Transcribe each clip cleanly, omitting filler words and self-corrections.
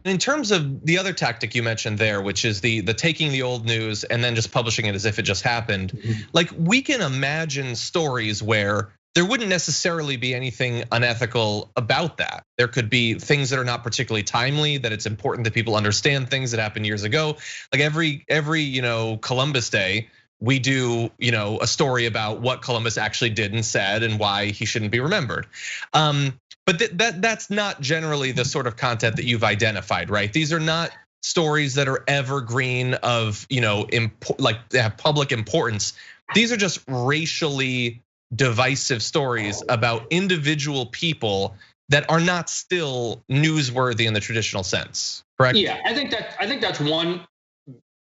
In terms of the other tactic you mentioned there, which is the taking the old news and then just publishing it as if it just happened, like we can imagine stories where there wouldn't necessarily be anything unethical about that. There could be things that are not particularly timely, that it's important that people understand things that happened years ago. Like every Columbus Day, we do a story about what Columbus actually did and said and why he shouldn't be remembered. But that's not generally the sort of content that you've identified, right? These are not stories that are evergreen of like they have public importance. These are just racially divisive stories about individual people that are not still newsworthy in the traditional sense, correct? Yeah, I think that's one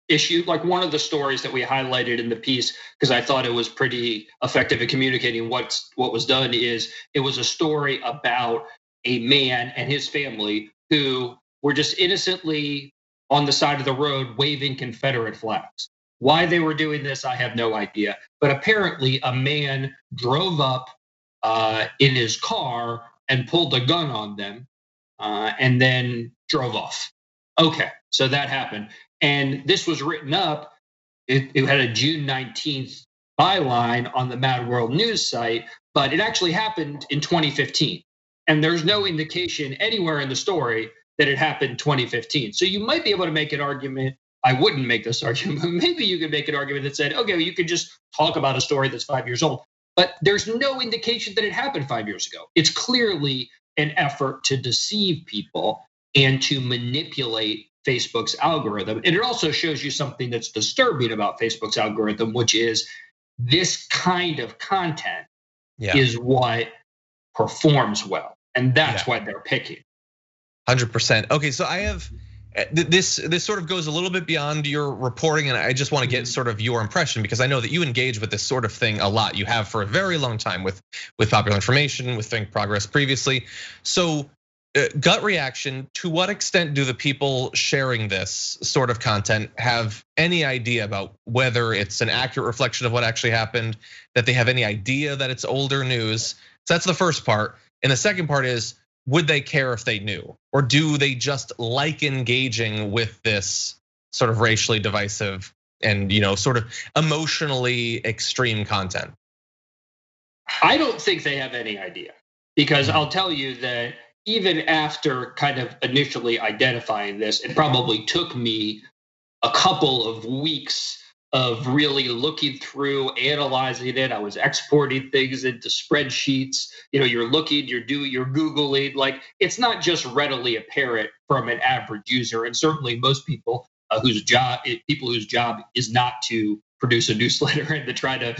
issue. Like one of the stories that we highlighted in the piece, because I thought it was pretty effective at communicating what was done, is it was a story about a man and his family who were just innocently on the side of the road waving Confederate flags. Why they were doing this, I have no idea. But apparently a man drove up in his car and pulled a gun on them and then drove off. Okay, so that happened. And this was written up, it had a June 19th byline on the Mad World News site, but it actually happened in 2015. And there's no indication anywhere in the story that it happened in 2015. So you might be able to make an argument. I wouldn't make this argument, but maybe you could make an argument that said, okay, well, you could just talk about a story that's 5 years old. But there's no indication that it happened 5 years ago. It's clearly an effort to deceive people and to manipulate Facebook's algorithm. And it also shows you something that's disturbing about Facebook's algorithm, which is this kind of content is what performs well. And that's why they're picking. 100%. Okay, so I have this sort of goes a little bit beyond your reporting, and I just want to get sort of your impression, because I know that you engage with this sort of thing a lot. You have for a very long time with Popular Information, with Think Progress previously. So gut reaction, to what extent do the people sharing this sort of content have any idea about whether it's an accurate reflection of what actually happened, that they have any idea that it's older news? So that's the first part. And the second part is, would they care if they knew? Or do they just like engaging with this sort of racially divisive and sort of emotionally extreme content? I don't think they have any idea, because I'll tell you that even after kind of initially identifying this, it probably took me a couple of weeks of really looking through, analyzing it. I was exporting things into spreadsheets. You're looking, you're Googling. Like, it's not just readily apparent from an average user. And certainly most people whose job is not to produce a newsletter and to try to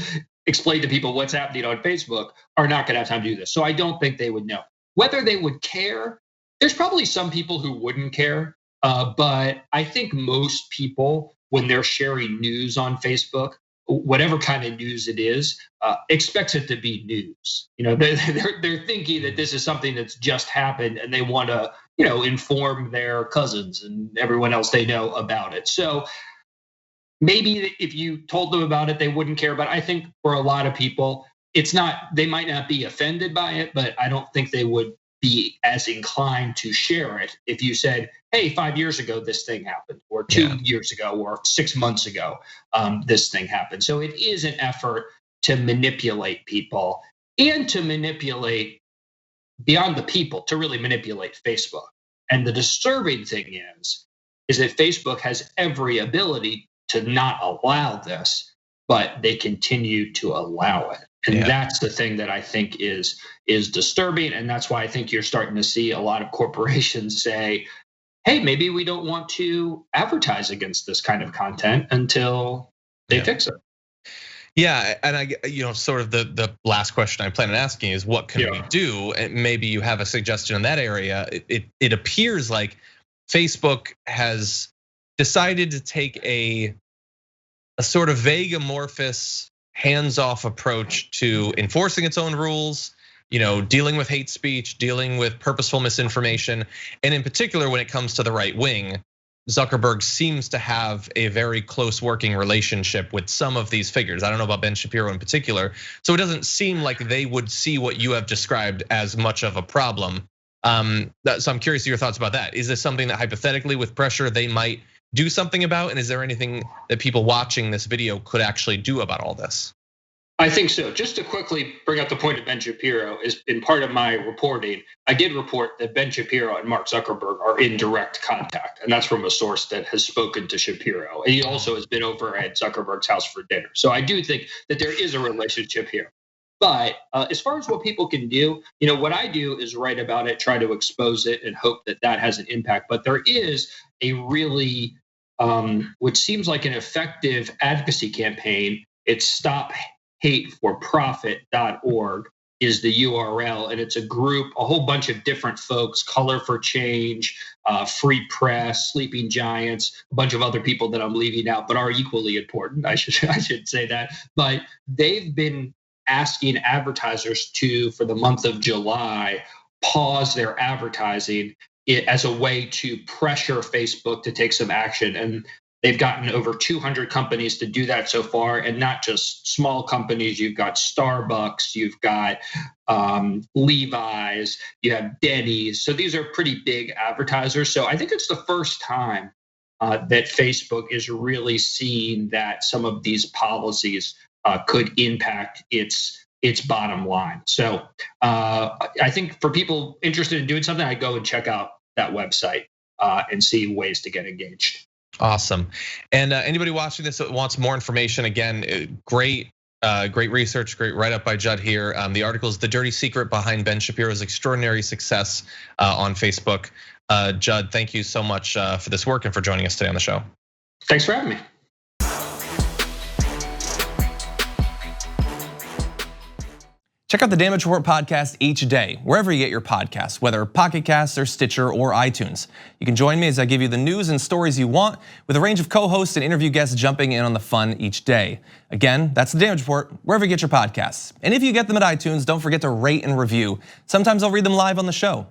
explain to people what's happening on Facebook are not gonna have time to do this. So I don't think they would know. Whether they would care, there's probably some people who wouldn't care. But I think most people, when they're sharing news on Facebook, whatever kind of news it is, expects it to be news. They're thinking that this is something that's just happened, and they want to, inform their cousins and everyone else they know about it. So maybe if you told them about it, they wouldn't care. But I think for a lot of people, they might not be offended by it, but I don't think they would be as inclined to share it if you said, hey, 5 years ago, this thing happened, or 2 years ago, or 6 months ago, this thing happened. So it is an effort to manipulate people and to manipulate beyond the people, to really manipulate Facebook. And the disturbing thing is that Facebook has every ability to not allow this, but they continue to allow it. And that's the thing that I think is disturbing. And that's why I think you're starting to see a lot of corporations say, hey, maybe we don't want to advertise against this kind of content until they fix it. Yeah, and sort of the last question I plan on asking is, what can we do? And maybe you have a suggestion in that area. It appears like Facebook has decided to take a sort of vague, amorphous, hands-off approach to enforcing its own rules, dealing with hate speech, dealing with purposeful misinformation. And in particular, when it comes to the right wing, Zuckerberg seems to have a very close working relationship with some of these figures. I don't know about Ben Shapiro in particular. So it doesn't seem like they would see what you have described as much of a problem. So I'm curious your thoughts about that. Is this something that hypothetically with pressure they might do something about? And is there anything that people watching this video could actually do about all this? I think so. Just to quickly bring up the point of Ben Shapiro, is in part of my reporting, I did report that Ben Shapiro and Mark Zuckerberg are in direct contact. And that's from a source that has spoken to Shapiro. And he also has been over at Zuckerberg's house for dinner. So I do think that there is a relationship here. But as far as what people can do, what I do is write about it, try to expose it, and hope that that has an impact. But there is a really, what seems like an effective advocacy campaign. It's stophateforprofit.org is the URL, and it's a group, a whole bunch of different folks, Color for Change, Free Press, Sleeping Giants, a bunch of other people that I'm leaving out, but are equally important. I should say that. But they've been asking advertisers to, for the month of July, pause their advertising as a way to pressure Facebook to take some action. And they've gotten over 200 companies to do that so far, and not just small companies. You've got Starbucks, you've got Levi's, you have Denny's. So these are pretty big advertisers. So I think it's the first time that Facebook is really seeing that some of these policies could impact its bottom line. So I think for people interested in doing something, I go and check out that website and see ways to get engaged. Awesome. And anybody watching this that wants more information, again, great research, great write-up by Judd here. The article is "The Dirty Secret Behind Ben Shapiro's Extraordinary Success" on Facebook. Judd, thank you so much for this work and for joining us today on the show. Thanks for having me. Check out the Damage Report podcast each day, wherever you get your podcasts, whether Pocket Casts or Stitcher or iTunes. You can join me as I give you the news and stories you want, with a range of co-hosts and interview guests jumping in on the fun each day. Again, that's the Damage Report, wherever you get your podcasts. And if you get them at iTunes, don't forget to rate and review. Sometimes I'll read them live on the show.